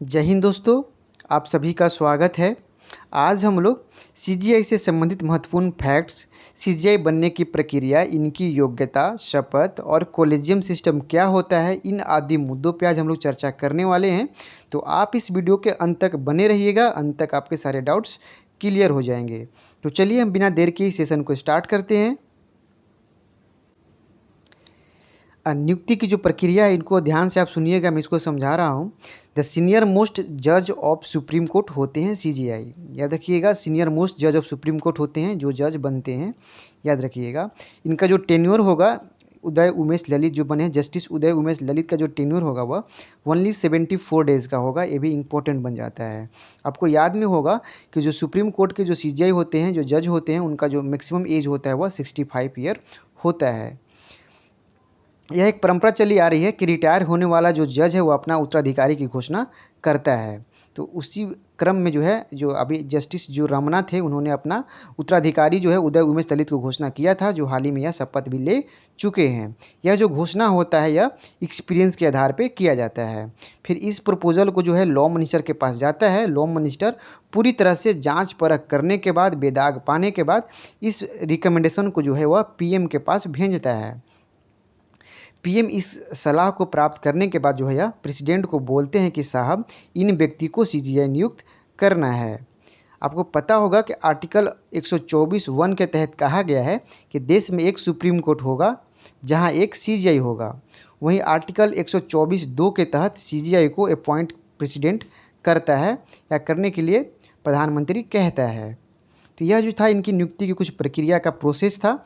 जय हिंद दोस्तों, आप सभी का स्वागत है। आज हम लोग सीजीआई से संबंधित महत्वपूर्ण फैक्ट्स, सीजीआई बनने की प्रक्रिया, इनकी योग्यता, शपथ और कॉलेजियम सिस्टम क्या होता है, इन आदि मुद्दों पे आज हम लोग चर्चा करने वाले हैं। तो आप इस वीडियो के अंत तक बने रहिएगा, अंत तक आपके सारे डाउट्स क्लियर हो जाएंगे। तो चलिए हम बिना देर के इस सेशन को स्टार्ट करते हैं। नियुक्ति की जो प्रक्रिया है, इनको ध्यान से आप सुनिएगा, मैं इसको समझा रहा हूँ। द सीनियर मोस्ट जज ऑफ सुप्रीम कोर्ट होते हैं सीजीआई। याद रखिएगा, सीनियर मोस्ट जज ऑफ सुप्रीम कोर्ट होते हैं जो जज बनते हैं, याद रखिएगा। इनका जो टेन्योर होगा, उदय उमेश ललित जो बने हैं, जस्टिस उदय उमेश ललित का जो टेन्योर होगा वह ओनली 74 डेज़ का होगा। ये भी इम्पोर्टेंट बन जाता है। आपको याद में होगा कि जो सुप्रीम कोर्ट के जो सीजीआई होते हैं, जो जज होते हैं, उनका जो मैक्सिमम एज होता है वह 65 ईयर होता है। यह एक परंपरा चली आ रही है कि रिटायर होने वाला जो जज है वो अपना उत्तराधिकारी की घोषणा करता है। तो उसी क्रम में जो है, जो अभी जस्टिस जो रमन्ना थे, उन्होंने अपना उत्तराधिकारी जो है उदय उमेश ललित को घोषणा किया था, जो हाल ही में यह शपथ भी ले चुके हैं। यह जो घोषणा होता है यह एक्सपीरियंस के आधार पे किया जाता है। फिर इस प्रपोजल को जो है लॉ मिनिस्टर के पास जाता है। लॉ मिनिस्टर पूरी तरह से जांच परख करने के बाद, बेदाग पाने के बाद, इस रिकमेंडेशन को जो है वह पीएम के पास भेजता है। पीएम इस सलाह को प्राप्त करने के बाद जो है यह प्रेसिडेंट को बोलते हैं कि साहब, इन व्यक्ति को सीजीआई नियुक्त करना है। आपको पता होगा कि आर्टिकल 124(1) के तहत कहा गया है कि देश में एक सुप्रीम कोर्ट होगा जहां एक सीजीआई होगा। वहीं आर्टिकल 124(2) के तहत सीजीआई को अपॉइंट प्रेसिडेंट करता है, या करने के लिए प्रधानमंत्री कहता है। तो यह जो था इनकी नियुक्ति की कुछ प्रक्रिया का प्रोसेस था।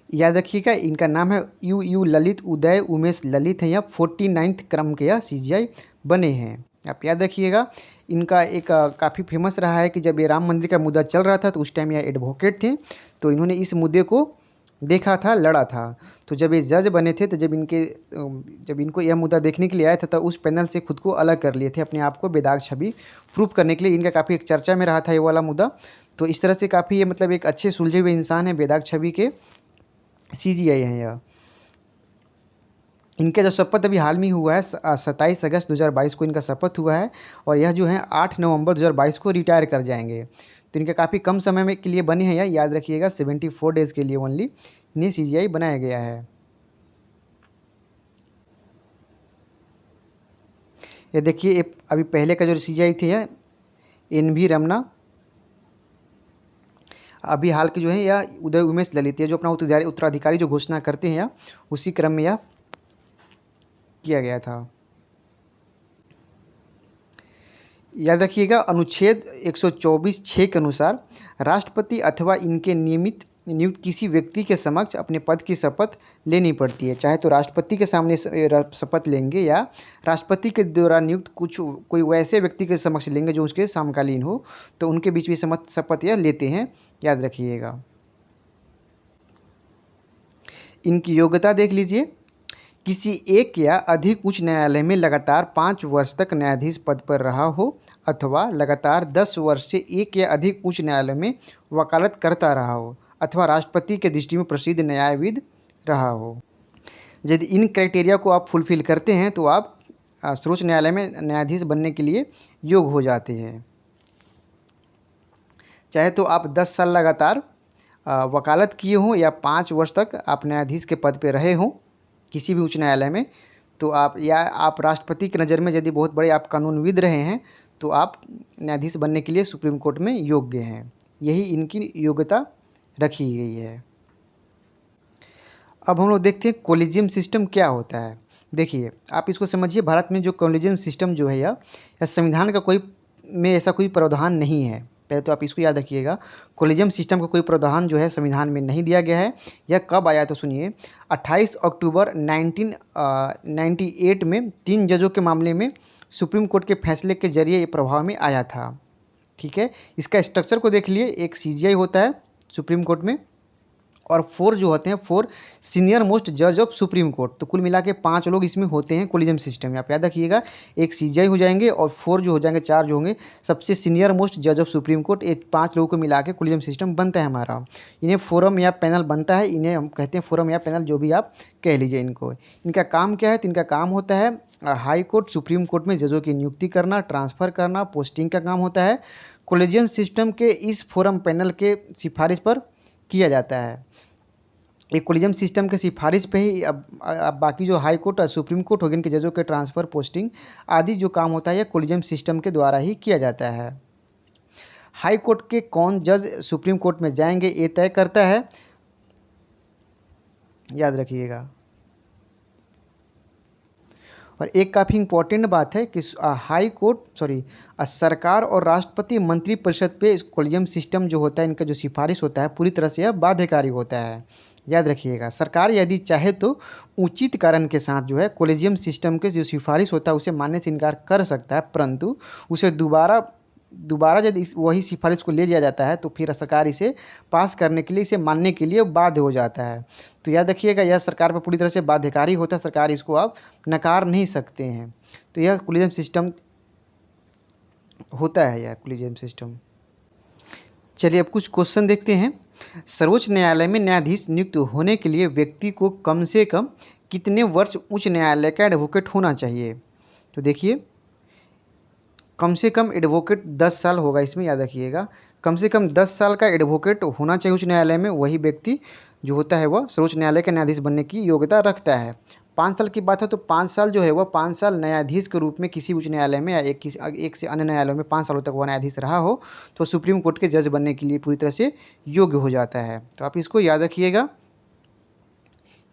याद रखिएगा, इनका नाम है यू ललित उदय उमेश ललित है। यह 49th क्रम के यह सीजीआई बने हैं। आप याद रखिएगा, इनका एक काफ़ी फेमस रहा है कि जब ये राम मंदिर का मुद्दा चल रहा था तो उस टाइम यह एडवोकेट थे। तो इन्होंने इस मुद्दे को देखा था, लड़ा था। तो जब ये जज बने थे, तो जब इनको यह मुद्दा देखने के लिए आया था, तो उस पैनल से खुद को अलग कर लिए थे, अपने आप को बेदाग छवि प्रूव करने के लिए। इनका काफ़ी एक चर्चा में रहा था ये वाला मुद्दा। तो इस तरह से काफ़ी ये मतलब एक अच्छे सुलझे हुए इंसान है, बेदाग छवि के सीजीआई हैं यह। इनका जो शपथ अभी हाल में हुआ है, 27 अगस्त 2022 को इनका शपथ हुआ है। और यह जो है 8 नवंबर 2022 को रिटायर कर जाएंगे। तो इनका काफ़ी कम समय में के लिए बने हैं यह, याद रखिएगा, 74 डेज़ के लिए ओनली इन्हें सीजीआई बनाया गया है। ये देखिए, अभी पहले का जो सीजीआई थे यह एन.वी. रमन्ना। अभी हाल के जो है यह उदय उमेश ललित है, जो अपना उत्तराधिकारी जो घोषणा करते हैं, यह उसी क्रम में यह किया गया था। याद रखिएगा, अनुच्छेद 124(6) के अनुसार राष्ट्रपति अथवा इनके नियुक्त किसी व्यक्ति के समक्ष अपने पद की शपथ लेनी पड़ती है। चाहे तो राष्ट्रपति के सामने शपथ लेंगे, या राष्ट्रपति के द्वारा नियुक्त कोई वैसे व्यक्ति के समक्ष लेंगे जो उसके समकालीन हो, तो उनके बीच भी शपथ यह लेते हैं। याद रखिएगा। इनकी योग्यता देख लीजिए। किसी एक या अधिक उच्च न्यायालय में लगातार 5 वर्ष तक न्यायाधीश पद पर रहा हो, अथवा लगातार 10 वर्ष से एक या अधिक उच्च न्यायालय में वकालत करता रहा हो, अथवा राष्ट्रपति के दृष्टि में प्रसिद्ध न्यायविद रहा हो। यदि इन क्राइटेरिया को आप फुलफिल करते हैं तो आप सर्वोच्च न्यायालय में न्यायाधीश बनने के लिए योग्य हो जाते हैं। चाहे तो आप 10 साल लगातार वकालत किए हों, या 5 वर्ष तक आप न्यायाधीश के पद पर रहे हों किसी भी उच्च न्यायालय में, तो आप राष्ट्रपति की नज़र में यदि बहुत बड़े आप कानूनविद रहे हैं, तो आप न्यायाधीश बनने के लिए सुप्रीम कोर्ट में योग्य हैं। यही इनकी योग्यता रखी गई है। अब हम लोग देखते हैं कॉलेजियम सिस्टम क्या होता है। देखिए, आप इसको समझिए, भारत में जो कॉलेजियम सिस्टम जो है यह संविधान का ऐसा कोई प्रावधान नहीं है। पहले तो आप इसको याद रखिएगा, कॉलेजियम सिस्टम का कोई प्रावधान जो है संविधान में नहीं दिया गया है। यह कब आया तो सुनिए, 28 अक्टूबर 1998 में 3 जजों के मामले में सुप्रीम कोर्ट के फैसले के जरिए ये प्रभाव में आया था। ठीक है, इसका स्ट्रक्चर को देख लिए। एक सीजीआई होता है सुप्रीम कोर्ट में, और 4 जो होते हैं 4 सीनियर मोस्ट जज ऑफ सुप्रीम कोर्ट। तो कुल मिला के 5 लोग इसमें होते हैं कोलिजियम सिस्टम में। आप याद रखिएगा, एक सीजीआई हो जाएंगे और 4 जो हो जाएंगे, 4 जो होंगे सबसे सीनियर मोस्ट जज ऑफ सुप्रीम कोर्ट। ये 5 लोगों को मिला के कोलिजियम सिस्टम बनता है हमारा। इन्हें फोरम या पैनल बनता है, इन्हें हम कहते हैं फोरम या पैनल, जो भी आप कह लीजिए इनको। इनका काम क्या है? तो इनका काम होता है हाई कोर्ट सुप्रीम कोर्ट में जजों की नियुक्ति करना, ट्रांसफ़र करना, पोस्टिंग का काम होता है। कोलिजियम सिस्टम के इस फोरम पैनल के सिफारिश पर किया जाता है। एक कोलिजियम सिस्टम के सिफारिश पे ही अब बाकी जो हाई कोर्ट और सुप्रीम कोर्ट हो गए, इनके जजों के ट्रांसफ़र, पोस्टिंग आदि जो काम होता है, ये कोलिजियम सिस्टम के द्वारा ही किया जाता है। हाई कोर्ट के कौन जज सुप्रीम कोर्ट में जाएंगे, ये तय करता है, याद रखिएगा। और एक काफ़ी इम्पोर्टेंट बात है कि हाई कोर्ट सरकार और राष्ट्रपति मंत्रिपरिषद पे इस कोलिजियम सिस्टम जो होता है, इनका जो सिफारिश होता है, पूरी तरह से यह बाध्यकारी होता है। याद रखिएगा, सरकार यदि चाहे तो उचित कारण के साथ जो है कोलिजियम सिस्टम के जो सिफारिश होता है उसे मानने से इनकार कर सकता है, परंतु उसे दोबारा दोबारा यदि वही सिफारिश को ले लिया जाता है तो फिर सरकार इसे पास करने के लिए, इसे मानने के लिए बाध्य हो जाता है। तो याद रखिएगा, यह सरकार पर पूरी तरह से बाध्यकारी होता है, सरकार इसको आप नकार नहीं सकते हैं। तो यह कोलिजियम सिस्टम होता है, यह कोलिजियम सिस्टम। चलिए अब कुछ क्वेश्चन देखते हैं। सर्वोच्च न्यायालय में न्यायाधीश नियुक्त होने के लिए व्यक्ति को कम से कम कितने वर्ष उच्च न्यायालय का एडवोकेट होना चाहिए? तो देखिए, कम से कम एडवोकेट 10 साल होगा इसमें, याद रखिएगा। कम से कम 10 साल का एडवोकेट होना चाहिए उच्च न्यायालय में, वही व्यक्ति जो होता है वह सर्वोच्च न्यायालय का न्यायाधीश बनने की योग्यता रखता है। 5 साल की बात है तो 5 साल जो है वह 5 साल न्यायाधीश के रूप में किसी उच्च न्यायालय में या एक से अन्य न्यायालयों में 5 सालों तक वह न्यायाधीश रहा हो तो सुप्रीम कोर्ट के जज बनने के लिए पूरी तरह से योग्य हो जाता है। तो आप इसको याद रखिएगा।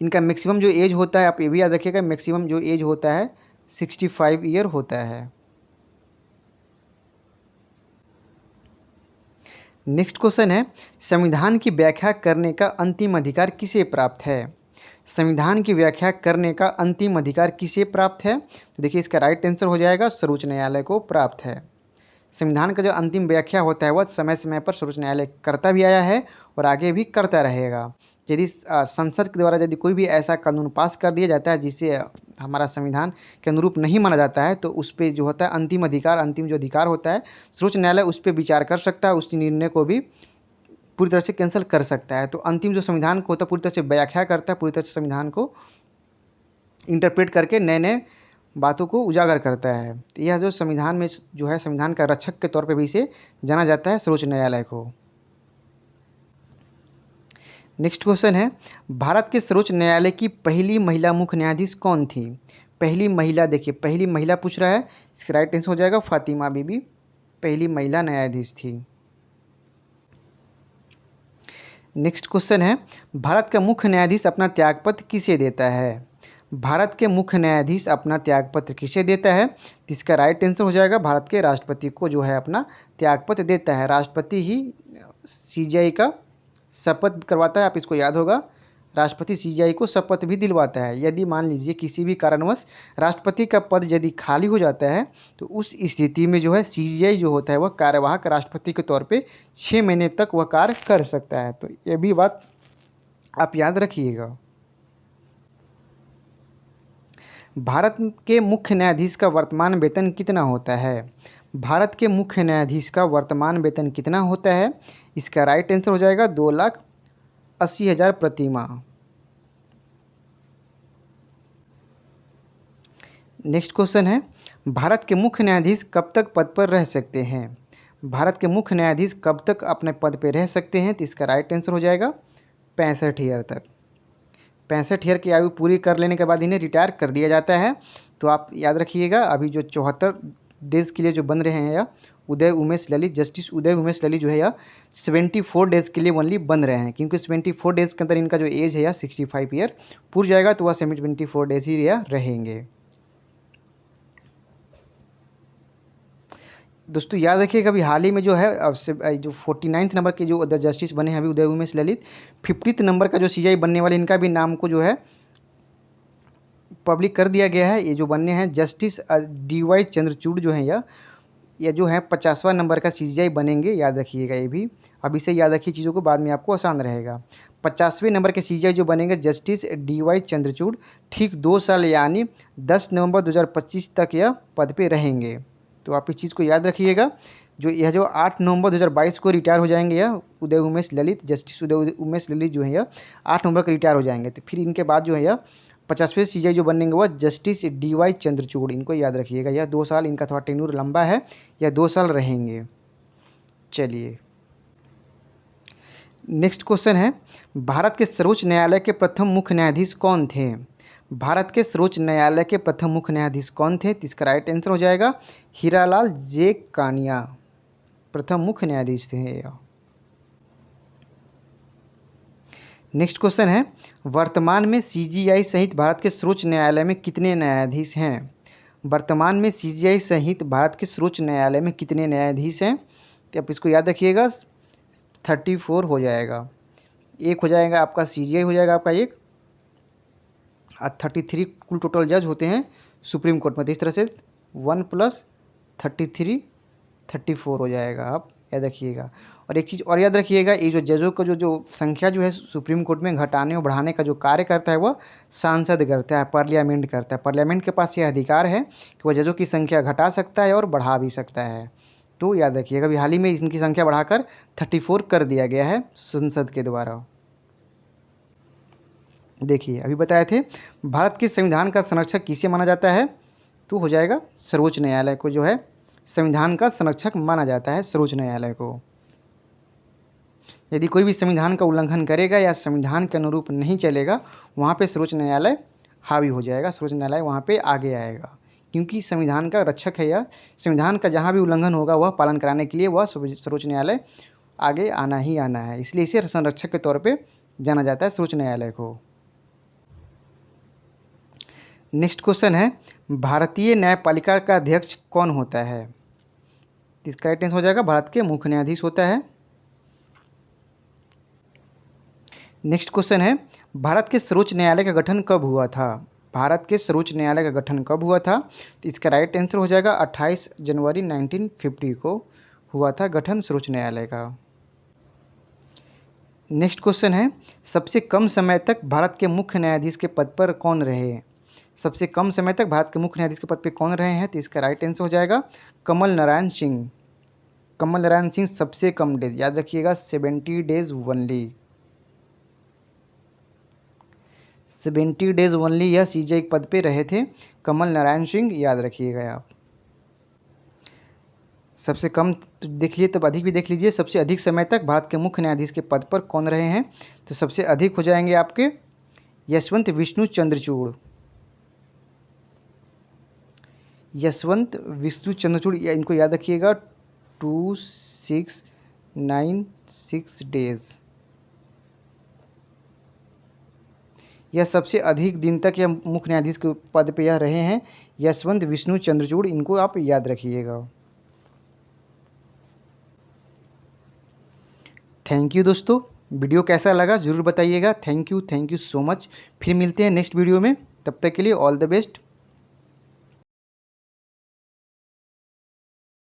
इनका मैक्सिमम जो एज होता है, आप ये भी याद रखिएगा, मैक्सिमम जो एज होता है 65 ईयर होता है। नेक्स्ट क्वेश्चन है, संविधान की व्याख्या करने का अंतिम अधिकार किसे प्राप्त है? संविधान की व्याख्या करने का अंतिम अधिकार किसे प्राप्त है? तो देखिए, इसका राइट आंसर हो जाएगा सर्वोच्च न्यायालय को प्राप्त है। संविधान का जो अंतिम व्याख्या होता है वह समय समय पर सर्वोच्च न्यायालय करता भी आया है और आगे भी करता रहेगा। यदि संसद के द्वारा यदि कोई भी ऐसा कानून पास कर दिया जाता है जिसे हमारा संविधान के अनुरूप नहीं माना जाता है तो उस पर जो होता है अंतिम अधिकार, अंतिम जो अधिकार होता है, सर्वोच्च न्यायालय उस पर विचार कर सकता है, उस निर्णय को भी पूरी तरह से कैंसिल कर सकता है। तो अंतिम जो संविधान को होता है पूरी तरह से व्याख्या करता है, पूरी तरह से संविधान को इंटरप्रेट करके नए नए बातों को उजागर करता है। तो यह जो संविधान में जो है, संविधान का रक्षक के तौर पे भी इसे जाना जाता है, सर्वोच्च न्यायालय को। नेक्स्ट क्वेश्चन है, भारत के सर्वोच्च न्यायालय की पहली महिला मुख्य न्यायाधीश कौन थी? पहली महिला, देखिए पहली महिला पूछ रहा है, इसका राइट आंसर हो जाएगा फातिमा बीबी, पहली महिला न्यायाधीश थी। नेक्स्ट क्वेश्चन है, भारत का मुख्य न्यायाधीश अपना त्यागपत्र किसे देता है? भारत के मुख्य न्यायाधीश अपना त्यागपत्र किसे देता है? तो इसका राइट आंसर हो जाएगा भारत के राष्ट्रपति को जो है अपना त्यागपत्र देता है। राष्ट्रपति ही सीजीआई का शपथ करवाता है, आप इसको याद होगा, राष्ट्रपति सीजीआई को शपथ भी दिलवाता है। यदि मान लीजिए किसी भी कारणवश राष्ट्रपति का पद यदि खाली हो जाता है तो उस स्थिति में जो है सीजीआई जो होता है वह कार्यवाहक राष्ट्रपति के तौर पे 6 महीने तक वह कार्य कर सकता है। तो ये भी बात आप याद रखिएगा। भारत के मुख्य न्यायाधीश का वर्तमान वेतन कितना होता है? भारत के मुख्य न्यायाधीश का वर्तमान वेतन कितना होता है? इसका राइट आंसर हो जाएगा 2,80,000 प्रति माह। नेक्स्ट क्वेश्चन है, भारत के मुख्य न्यायाधीश कब तक पद पर रह सकते हैं? भारत के मुख्य न्यायाधीश कब तक अपने पद पर रह सकते हैं? तो इसका राइट आंसर हो जाएगा 65 ईयर तक। 65 ईयर की आयु पूरी कर लेने के बाद इन्हें रिटायर कर दिया जाता है। तो आप याद रखिएगा, अभी जो 74 डेज़ के लिए जो बन रहे हैं या उदय उमेश ललित, जस्टिस उदय उमेश ललित जो है या 74 डेज़ के लिए ओनली बन रहे हैं, क्योंकि 74 डेज़ के अंदर इनका जो एज है या 65 ईयर पूर जाएगा तो वह 74 डेज़ ही रहेंगे। दोस्तों याद रखिएगा, अभी हाल ही में जो है जो 49th नंबर के जो जस्टिस बने हैं अभी उदय उमेश ललित, 50th नंबर का जो सीजीआई बनने वाले इनका भी नाम को जो है पब्लिक कर दिया गया है। ये जो बनने हैं जस्टिस DY चंद्रचूड़ जो हैं या या जो है 50वां नंबर का सीजीआई बनेंगे, याद रखिएगा ये भी। अभी से याद रखिए चीज़ों को, बाद में आपको आसान रहेगा। 50वें नंबर के सीजीआई जो बनेंगे जस्टिस डीवाई चंद्रचूड़, ठीक 2 साल यानी 10 नवंबर 2025 तक यह पद पे रहेंगे। तो आप इस चीज़ को याद रखिएगा। जो 8 नवंबर 2022 को रिटायर हो जाएंगे यह उदय उमेश ललित, जस्टिस उदय उमेश ललित जो है यह 8 नवंबर को रिटायर हो जाएंगे। तो फिर इनके बाद जो है यह 50वें सीजीआई जो बनेंगे वह जस्टिस डीवाई चंद्रचूड़, इनको याद रखिएगा। यह 2 साल, इनका थोड़ा टेन्यूर लंबा है, यह 2 साल रहेंगे। चलिए नेक्स्ट क्वेश्चन है, भारत के सर्वोच्च न्यायालय के प्रथम मुख्य न्यायाधीश कौन थे? भारत के सर्वोच्च न्यायालय के प्रथम मुख्य न्यायाधीश कौन थे? तो इसका राइट आंसर हो जाएगा हीरालाल जे कानिया, प्रथम मुख्य न्यायाधीश थे। नेक्स्ट क्वेश्चन है, वर्तमान में सीजीआई सहित भारत के सर्वोच्च न्यायालय में कितने न्यायाधीश हैं? वर्तमान में सीजीआई सहित भारत के सर्वोच्च न्यायालय में कितने न्यायाधीश हैं? तो आप इसको याद रखिएगा, 34 हो जाएगा। एक हो जाएगा आपका सीजीआई हो जाएगा आपका एक, और 33 कुल टोटल जज होते हैं सुप्रीम कोर्ट में। तो इस तरह से 1 + 33 34 हो जाएगा, आप याद रखिएगा। और एक चीज़ और याद रखिएगा, ये जो जजों का जो संख्या जो है सुप्रीम कोर्ट में घटाने और बढ़ाने का जो कार्य करता है वह सांसद करता है, पार्लियामेंट करता है। पार्लियामेंट के पास यह अधिकार है कि वह जजों की संख्या घटा सकता है और बढ़ा भी सकता है। तो याद रखिएगा, अभी हाल ही में इनकी संख्या बढ़ाकर 34 कर दिया गया है संसद के द्वारा। देखिए अभी बताए थे, भारत के संविधान का संरक्षक किसे माना जाता है? तो हो जाएगा सर्वोच्च न्यायालय को जो है संविधान का संरक्षक माना जाता है, सर्वोच्च न्यायालय को। यदि कोई भी संविधान का उल्लंघन करेगा या संविधान के अनुरूप नहीं चलेगा, वहाँ पे सर्वोच्च न्यायालय हावी हो जाएगा, सर्वोच्च न्यायालय वहाँ पे आगे आएगा, क्योंकि संविधान का रक्षक है यह। संविधान का जहाँ भी उल्लंघन होगा वह पालन कराने के लिए वह सर्वोच्च न्यायालय आगे आना ही आना है, इसलिए इसे संरक्षक के तौर पर जाना जाता है सर्वोच्च न्यायालय को। नेक्स्ट क्वेश्चन है, भारतीय न्यायपालिका का अध्यक्ष कौन होता है? इसका राइट आंसर हो जाएगा भारत के मुख्य न्यायाधीश होता है। नेक्स्ट क्वेश्चन है, भारत के सर्वोच्च न्यायालय का गठन कब हुआ था? भारत के सर्वोच्च न्यायालय का गठन कब हुआ था? तो इसका राइट आंसर हो जाएगा 28 जनवरी 1950 को हुआ था गठन सर्वोच्च न्यायालय का। नेक्स्ट क्वेश्चन है, सबसे कम समय तक भारत के मुख्य न्यायाधीश के पद पर कौन रहे? सबसे कम समय तक भारत के मुख्य न्यायाधीश के पद पर कौन रहे हैं? तो इसका राइट आंसर हो जाएगा कमल नारायण सिंह। कमल नारायण सिंह सबसे कम डेज, याद रखिएगा 70 डेज ओनली, 70 डेज ओनली यह सीजीआई पद पे रहे थे कमल नारायण सिंह, याद रखिएगा आप। सबसे कम देख लीजिए तब अधिक भी देख लीजिए, सबसे अधिक समय तक भारत के मुख्य न्यायाधीश के पद पर कौन रहे हैं? तो सबसे अधिक हो जाएंगे आपके यशवंत विष्णु चंद्रचूड़। यशवंत विष्णु चंद्रचूड़, इनको याद रखिएगा 2696 डेज। यह सबसे अधिक दिन तक यह मुख्य न्यायाधीश के पद पे यह रहे हैं यशवंत विष्णु चंद्रचूड़, इनको आप याद रखिएगा। थैंक यू दोस्तों, वीडियो कैसा लगा ज़रूर बताइएगा। Thank you so much. फिर मिलते हैं नेक्स्ट वीडियो में, तब तक के लिए ऑल द बेस्ट।